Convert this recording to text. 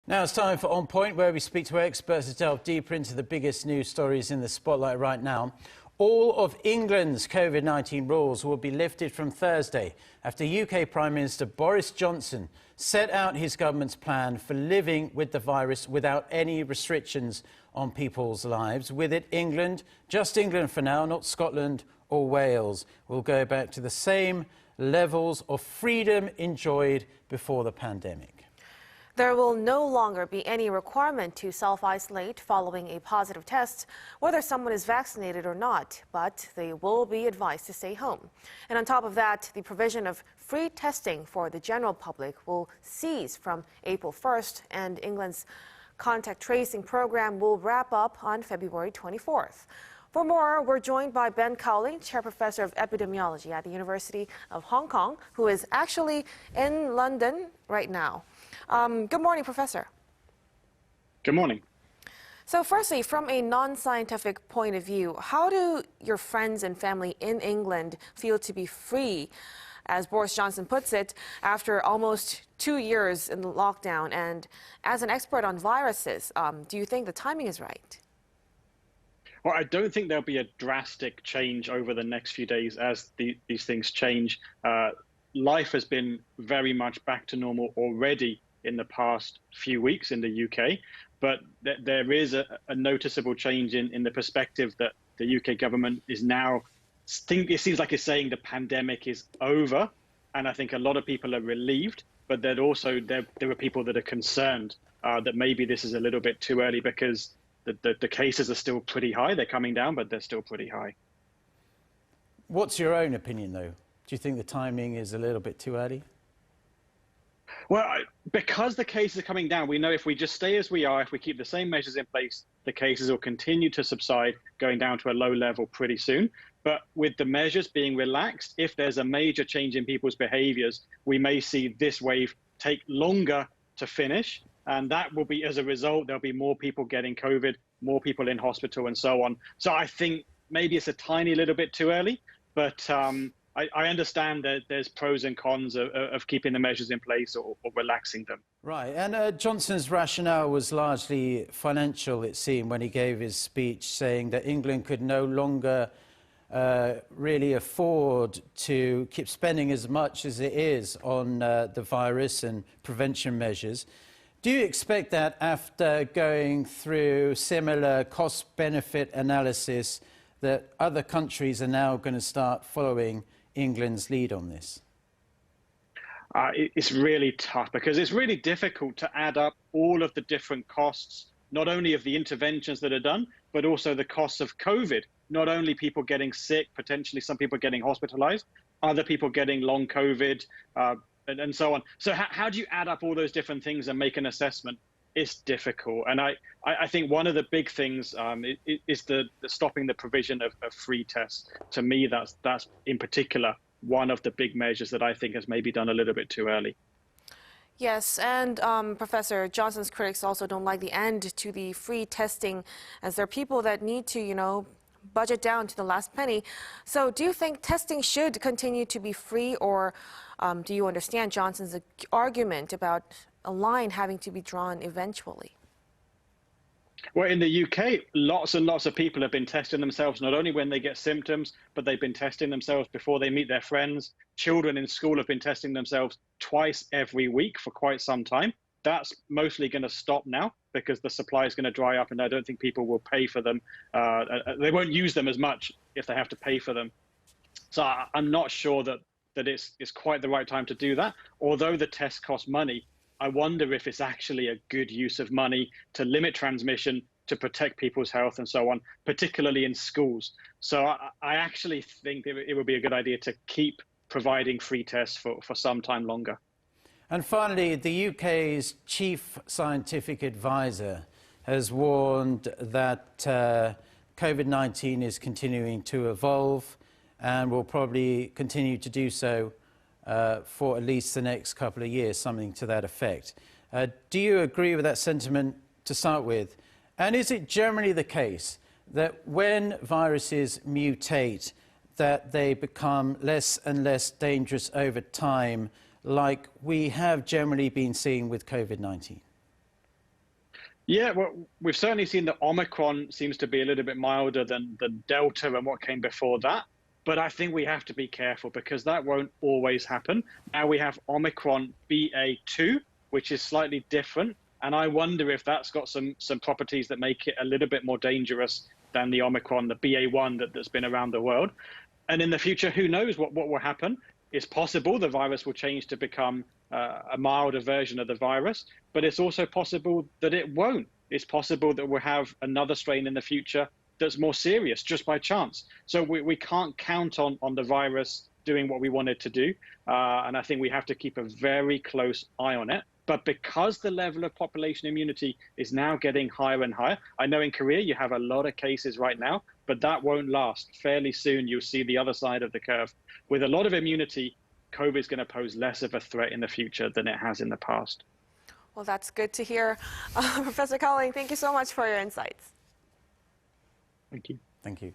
Now it's time for On Point, where we speak to experts to delve deeper into the biggest news stories in the spotlight right now. All of England's COVID-19 rules will be lifted from Thursday after UK Prime Minister Boris Johnson set out his government's plan for living with the virus without any restrictions on people's lives. With it, England, just England for now, not Scotland or Wales, will go back to the same levels of freedom enjoyed before the pandemic. There will no longer be any requirement to self-isolate following a positive test, whether someone is vaccinated or not, but they will be advised to stay home. And on top of that, the provision of free testing for the general public will cease from April 1st, and England's contact tracing program will wrap up on February 24th. For more, we're joined by Ben Cowling, Chair Professor of Epidemiology at the University of Hong Kong, who is actually in London right now. Good morning, Professor. Good morning. So firstly, from a non-scientific point of view, how do your friends and family in England feel to be free, as Boris Johnson puts it, after almost 2 years in the lockdown? And as an expert on viruses, do you think the timing is right? Well, I don't think there'll be a drastic change over the next few days as these things change. Life has been very much back to normal already in the past few weeks in the UK, but there is a noticeable change in the perspective that the UK government is now, it seems like it's saying the pandemic is over, and I think a lot of people are relieved, but then also there are people that are concerned that maybe this is a little bit too early because the cases are still pretty high. They're coming down, but they're still pretty high. What's your own opinion, though? Do you think the timing is a little bit too early? Well, because the cases are coming down, we know if we just stay as we are, if we keep the same measures in place, the cases will continue to subside, going down to a low level pretty soon. But with the measures being relaxed, if there's a major change in people's behaviors, we may see this wave take longer to finish. And that will be, as a result, there'll be more people getting COVID, more people in hospital and so on. So I think maybe it's a tiny little bit too early, but I understand that there's pros and cons of keeping the measures in place or relaxing them. Right, and Johnson's rationale was largely financial, it seemed, when he gave his speech, saying that England could no longer really afford to keep spending as much as it is on the virus and prevention measures. Do you expect that after going through similar cost-benefit analysis that other countries are now going to start following England's lead on this? It's really tough because it's really difficult to add up all of the different costs, not only of the interventions that are done, but also the costs of COVID. Not only people getting sick, potentially some people getting hospitalized, other people getting long COVID, and so on. So how do you add up all those different things and make an assessment? It's difficult. And I think one of the big things is the stopping the provision of free tests. To me, that's in particular one of the big measures that I think has maybe done a little bit too early. Yes, and Professor, Johnson's critics also don't like the end to the free testing, as there are people that need to, budget down to the last penny. So do you think testing should continue to be free, or do you understand Johnson's argument about a line having to be drawn eventually? Well, in the UK, lots and lots of people have been testing themselves, not only when they get symptoms, but they've been testing themselves before they meet their friends. Children in school have been testing themselves twice every week for quite some time. That's mostly going to stop now because the supply is going to dry up, and I don't think people will pay for them. They won't use them as much if they have to pay for them. So I'm not sure that it's quite the right time to do that. Although the tests cost money, I wonder if it's actually a good use of money to limit transmission, to protect people's health and so on, particularly in schools. So I actually think it would be a good idea to keep providing free tests for some time longer. And finally, the UK's chief scientific advisor has warned that COVID-19 is continuing to evolve and will probably continue to do so for at least the next couple of years, something to that effect. Do you agree with that sentiment to start with? And is it generally the case that when viruses mutate, that they become less and less dangerous over time, like we have generally been seeing with COVID-19? Yeah, well, we've certainly seen that Omicron seems to be a little bit milder than Delta and what came before that. But I think we have to be careful because that won't always happen. Now we have Omicron BA2, which is slightly different. And I wonder if that's got some properties that make it a little bit more dangerous than the Omicron, the BA1 that's been around the world. And in the future, who knows what will happen? It's possible the virus will change to become a milder version of the virus, but it's also possible that it won't. It's possible that we'll have another strain in the future that's more serious just by chance. So we can't count on the virus doing what we want it to do. And I think we have to keep a very close eye on it. But because the level of population immunity is now getting higher and higher, I know in Korea you have a lot of cases right now, but that won't last. Fairly soon you'll see the other side of the curve. With a lot of immunity, COVID is going to pose less of a threat in the future than it has in the past. Well, that's good to hear. Professor Colling, thank you so much for your insights. Thank you. Thank you.